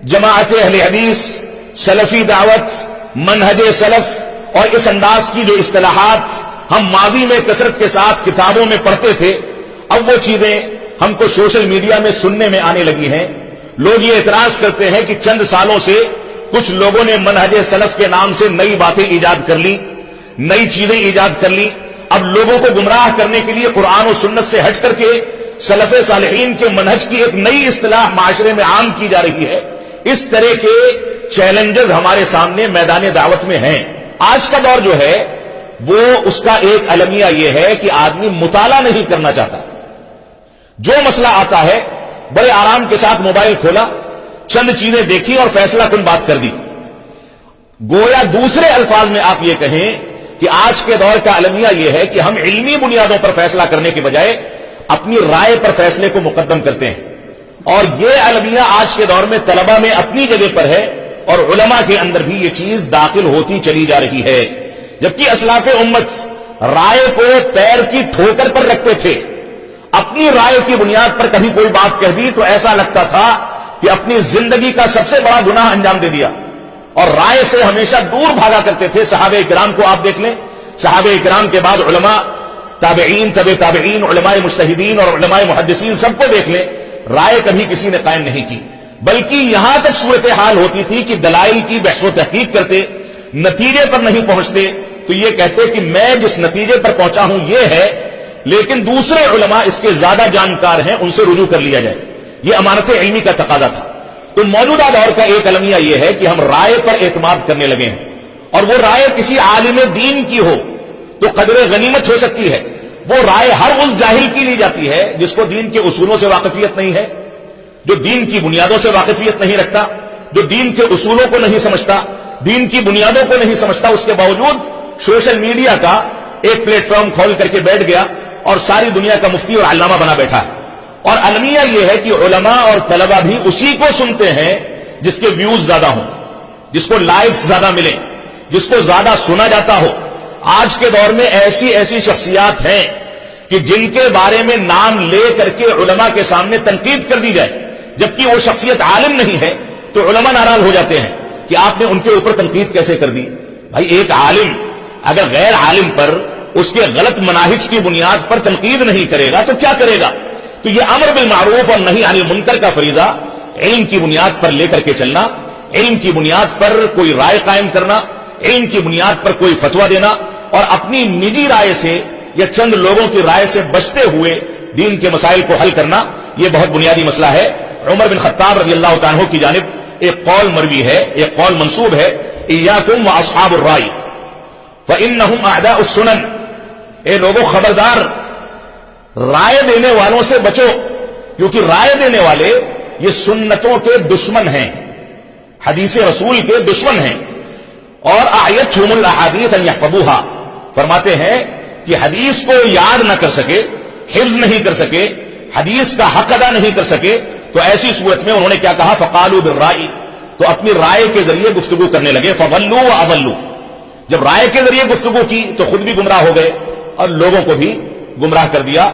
جماعت اہل حدیث، سلفی دعوت، منہج سلف اور اس انداز کی جو اصطلاحات ہم ماضی میں کثرت کے ساتھ کتابوں میں پڑھتے تھے، اب وہ چیزیں ہم کو سوشل میڈیا میں سننے میں آنے لگی ہیں۔ لوگ یہ اعتراض کرتے ہیں کہ چند سالوں سے کچھ لوگوں نے منہج سلف کے نام سے نئی باتیں ایجاد کر لی، نئی چیزیں ایجاد کر لی۔ اب لوگوں کو گمراہ کرنے کے لیے قرآن و سنت سے ہٹ کر کے سلف صالحین کے منہج کی ایک نئی اصطلاح معاشرے میں عام کی جا رہی ہے۔ اس طرح کے چیلنجز ہمارے سامنے میدان دعوت میں ہیں۔ آج کا دور جو ہے وہ اس کا ایک المیہ یہ ہے کہ آدمی مطالعہ نہیں کرنا چاہتا۔ جو مسئلہ آتا ہے بڑے آرام کے ساتھ موبائل کھولا، چند چیزیں دیکھی اور فیصلہ کن بات کر دی۔ گویا دوسرے الفاظ میں آپ یہ کہیں کہ آج کے دور کا المیہ یہ ہے کہ ہم علمی بنیادوں پر فیصلہ کرنے کے بجائے اپنی رائے پر فیصلے کو مقدم کرتے ہیں، اور یہ المیہ آج کے دور میں طلبہ میں اپنی جگہ پر ہے اور علماء کے اندر بھی یہ چیز داخل ہوتی چلی جا رہی ہے۔ جبکہ اسلاف امت رائے کو پیر کی ٹھوکر پر رکھتے تھے، اپنی رائے کی بنیاد پر کبھی کوئی بات کہہ دی تو ایسا لگتا تھا کہ اپنی زندگی کا سب سے بڑا گناہ انجام دے دیا، اور رائے سے ہمیشہ دور بھاگا کرتے تھے۔ صحابہ کرام کو آپ دیکھ لیں، صحابہ کرام کے بعد علماء، تابعین، تبع تابعین، علماء مجتہدین اور علماء محدثین، سب کو دیکھ لیں، رائے کبھی کسی نے قائم نہیں کی، بلکہ یہاں تک صورتحال ہوتی تھی کہ دلائل کی بحث و تحقیق کرتے، نتیجے پر نہیں پہنچتے تو یہ کہتے کہ میں جس نتیجے پر پہنچا ہوں یہ ہے، لیکن دوسرے علماء اس کے زیادہ جانکار ہیں، ان سے رجوع کر لیا جائے۔ یہ امانت علمی کا تقاضا تھا۔ تو موجودہ دور کا ایک المیہ یہ ہے کہ ہم رائے پر اعتماد کرنے لگے ہیں، اور وہ رائے کسی عالم دین کی ہو تو قدر غنیمت ہو سکتی ہے، وہ رائے ہر اس جاہل کی لی جاتی ہے جس کو دین کے اصولوں سے واقفیت نہیں ہے، جو دین کی بنیادوں سے واقفیت نہیں رکھتا، جو دین کے اصولوں کو نہیں سمجھتا، دین کی بنیادوں کو نہیں سمجھتا، اس کے باوجود سوشل میڈیا کا ایک پلیٹ فارم کھول کر کے بیٹھ گیا اور ساری دنیا کا مفتی اور علامہ بنا بیٹھا ہے۔ اور المیہ یہ ہے کہ علماء اور طلبہ بھی اسی کو سنتے ہیں جس کے ویوز زیادہ ہوں، جس کو لائکس زیادہ ملیں، جس کو زیادہ سنا جاتا ہو۔ آج کے دور میں ایسی ایسی شخصیات ہیں کہ جن کے بارے میں نام لے کر کے علماء کے سامنے تنقید کر دی جائے، جبکہ وہ شخصیت عالم نہیں ہے، تو علماء ناراض ہو جاتے ہیں کہ آپ نے ان کے اوپر تنقید کیسے کر دی۔ بھائی ایک عالم اگر غیر عالم پر اس کے غلط مناہج کی بنیاد پر تنقید نہیں کرے گا تو کیا کرے گا؟ تو یہ امر بالمعروف اور نہی عن المنکر کا فریضہ علم کی بنیاد پر لے کر کے چلنا، علم کی بنیاد پر کوئی رائے قائم کرنا، علم کی بنیاد پر کوئی فتویٰ دینا، اور اپنی نجی رائے سے یا چند لوگوں کی رائے سے بچتے ہوئے دین کے مسائل کو حل کرنا، یہ بہت بنیادی مسئلہ ہے۔ عمر بن خطاب رضی اللہ تعالیٰ عنہ کی جانب ایک قول مروی ہے، ایک قول منسوب ہے، ایاکم واصحاب الرائے فانہم اعداء السنن، اے لوگوں خبردار رائے دینے والوں سے بچو، کیونکہ رائے دینے والے یہ سنتوں کے دشمن ہیں، حدیث رسول کے دشمن ہیں۔ اور اعیتہم الاحادیث ان یحفظوها، فرماتے ہیں کہ حدیث کو یاد نہ کر سکے، حفظ نہیں کر سکے، حدیث کا حق ادا نہیں کر سکے، تو ایسی صورت میں انہوں نے کیا کہا؟ فقالوا بالرائے، تو اپنی رائے کے ذریعے گفتگو کرنے لگے، فضلوا واضلوا، جب رائے کے ذریعے گفتگو کی تو خود بھی گمراہ ہو گئے اور لوگوں کو بھی گمراہ کر دیا۔